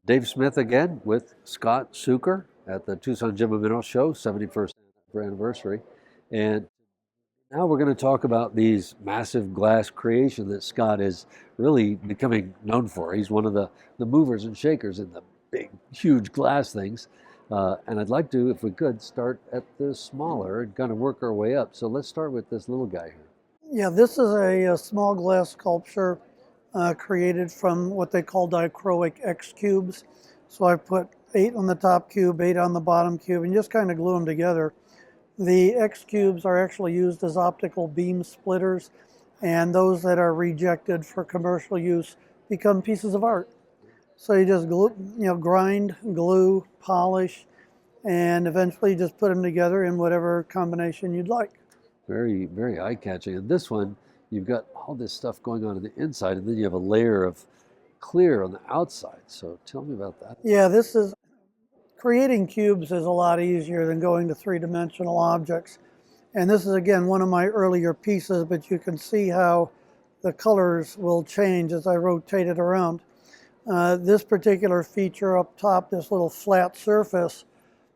Dave Smith again with Scott Suker at the Tucson Gem and Mineral Show, 71st anniversary. And now we're going to talk about these massive glass creation that Scott is really becoming known for. He's one of the movers and shakers in the big, huge glass things. And I'd like to, if we could, start at the smaller and kind of work our way up. So let's start with this little guy here. Yeah, this is a small glass sculpture created from what they call dichroic X cubes. So I put 8 on the top cube, 8 on the bottom cube, and just kind of glue them together. The X cubes are actually used as optical beam splitters, and those that are rejected for commercial use become pieces of art. So you just glue, grind, glue, polish, and eventually just put them together in whatever combination you'd like. Very, very eye-catching. And this one, you've got all this stuff going on the inside, and then you have a layer of clear on the outside. So tell me about that. Yeah, creating cubes is a lot easier than going to three-dimensional objects. And this is, again, one of my earlier pieces, but you can see how the colors will change as I rotate it around. This particular feature up top, this little flat surface,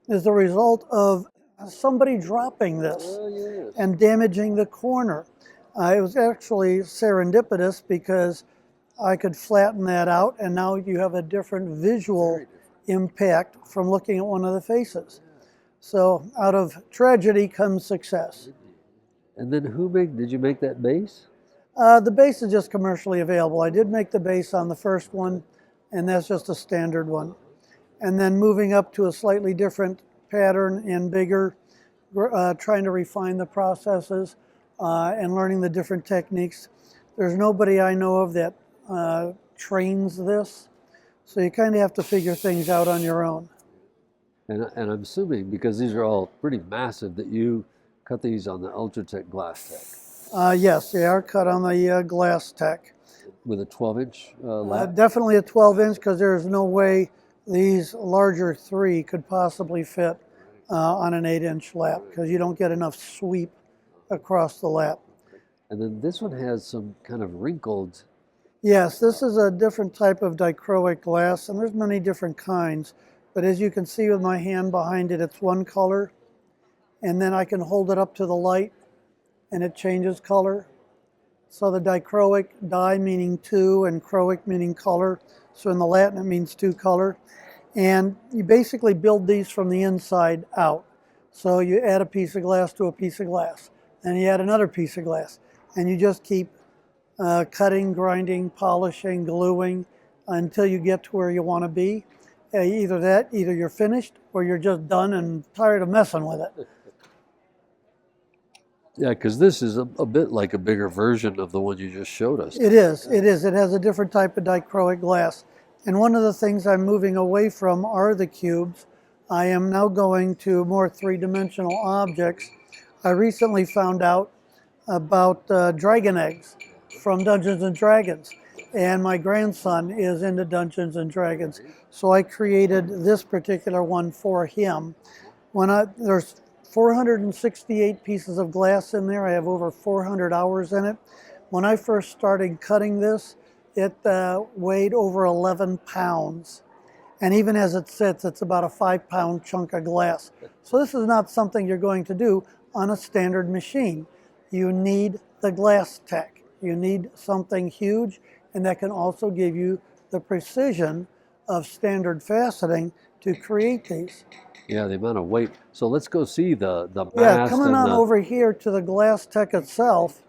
is the result of somebody dropping this and damaging the corner. It was actually serendipitous because I could flatten that out, and now you have a different visual impact from looking at one of the faces. So out of tragedy comes success. And then did you make that base? The base is just commercially available. I did make the base on the first one, and that's just a standard one. And then moving up to a slightly different pattern and bigger, trying to refine the processes and learning the different techniques. There's nobody I know of that trains this, so you kind of have to figure things out on your own. And I'm assuming, because these are all pretty massive, that you cut these on the Ultratech glass tech. Yes, they are cut on the glass tech. With a 12-inch lap? Definitely a 12-inch, because there's no way these larger 3 could possibly fit on an 8-inch lap, because you don't get enough sweep across the lap. And then this one has some kind of wrinkled... Yes, this is a different type of dichroic glass, and there's many different kinds. But as you can see with my hand behind it, it's one color. And then I can hold it up to the light, and it changes color. So the dichroic, di meaning 2, and chroic meaning color. So in the Latin, it means 2 color. And you basically build these from the inside out. So you add a piece of glass to a piece of glass. Then you add another piece of glass. And you just keep cutting, grinding, polishing, gluing until you get to where you want to be. Either you're finished or you're just done and tired of messing with it. Yeah, because this is a bit like a bigger version of the one you just showed us. It is. It has a different type of dichroic glass. And one of the things I'm moving away from are the cubes. I am now going to more three-dimensional objects. I recently found out about dragon eggs from Dungeons and Dragons, and my grandson is into Dungeons and Dragons, so I created this particular one for him. There's 468 pieces of glass in there. I have over 400 hours in it. When I first started cutting this, it weighed over 11 pounds. And even as it sits, it's about a 5-pound chunk of glass. So this is not something you're going to do on a standard machine. You need the glass tech. You need something huge, and that can also give you the precision of standard faceting to create these. Yeah, the amount of weight. So let's go see the mast. Yeah, coming on over here to the glass tech itself.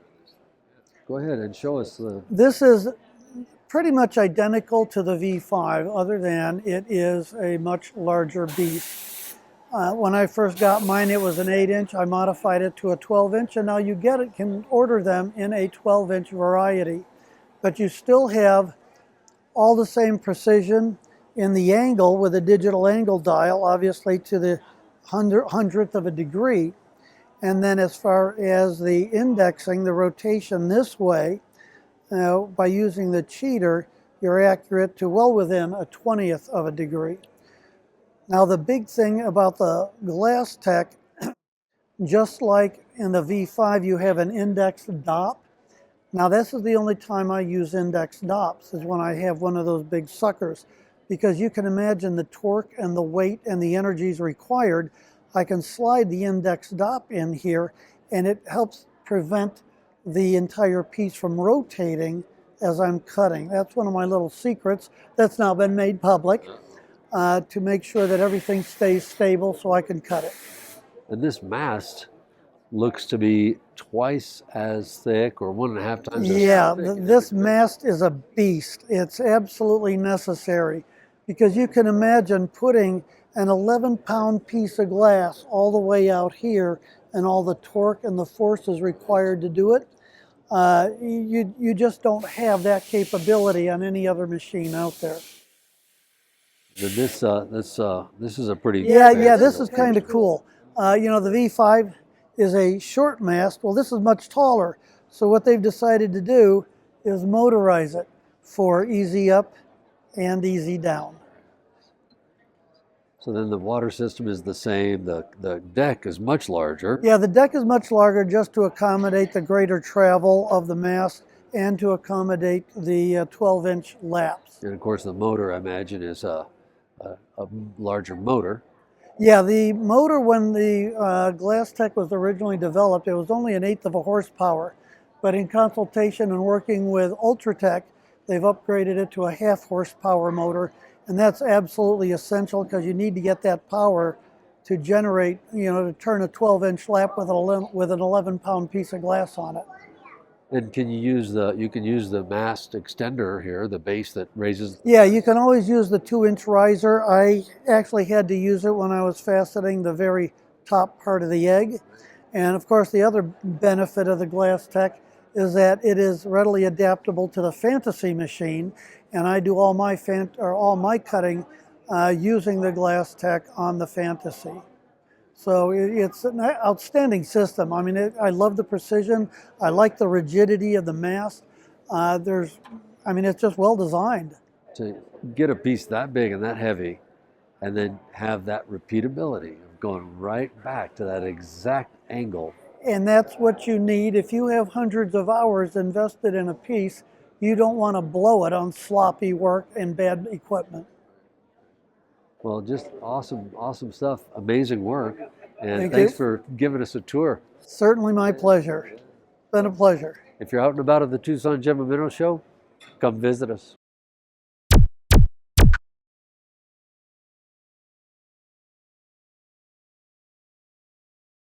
Go ahead and show us the... This is pretty much identical to the V5, other than it is a much larger beast. When I first got mine, it was an 8-inch. I modified it to a 12-inch, and now you can order them in a 12-inch variety. But you still have all the same precision in the angle with a digital angle dial, obviously to the hundredth of a degree. And then as far as the indexing, the rotation this way, by using the cheater, you're accurate to well within a 20th of a degree. Now the big thing about the glass tech, just like in the V5, you have an indexed dop. Now this is the only time I use indexed dops, is when I have one of those big suckers. because you can imagine the torque and the weight and the energies required. I can slide the index dop in here, and it helps prevent the entire piece from rotating as I'm cutting. That's one of my little secrets that's now been made public, to make sure that everything stays stable so I can cut it. And this mast looks to be twice as thick or 1.5 times as Yeah, thick. this mast is a beast. It's absolutely necessary, because you can imagine putting an 11-pound piece of glass all the way out here and all the torque and the forces required to do it. You just don't have that capability on any other machine out there. Then this is a pretty Yeah, fancy this little is kind of feature. cool. You know, the V5 is a short mast. Well, this is much taller. So what they've decided to do is motorize it for easy up and easy down. So then the water system is the same. The deck is much larger. Yeah, the deck is much larger just to accommodate the greater travel of the mast and to accommodate the 12-inch laps. And of course, the motor, I imagine, is a larger motor. Yeah, the motor, when the Glass Tech was originally developed, it was only 1/8 of a horsepower. But in consultation and working with Ultratech, they've upgraded it to a 1/2 horsepower motor. And that's absolutely essential, because you need to get that power to generate, to turn a 12-inch lap with an 11-pound piece of glass on it. And can you can use the mast extender here, the base that raises. Yeah, you can always use the 2-inch riser. I actually had to use it when I was faceting the very top part of the egg. And of course, the other benefit of the Glass Tech is that it is readily adaptable to the Fantasy machine, and I do all my cutting using the Glass Tech on the Fantasy. So it's an outstanding system. I mean, I love the precision. I like the rigidity of the mast. It's just well designed. To get a piece that big and that heavy, and then have that repeatability of going right back to that exact angle. And that's what you need. If you have hundreds of hours invested in a piece, you don't want to blow it on sloppy work and bad equipment. Well, just awesome stuff. Amazing work. And Thank thanks you. for giving us a tour. Certainly my pleasure. Been a pleasure. If you're out and about at the Tucson Gem and Mineral Show, come visit us.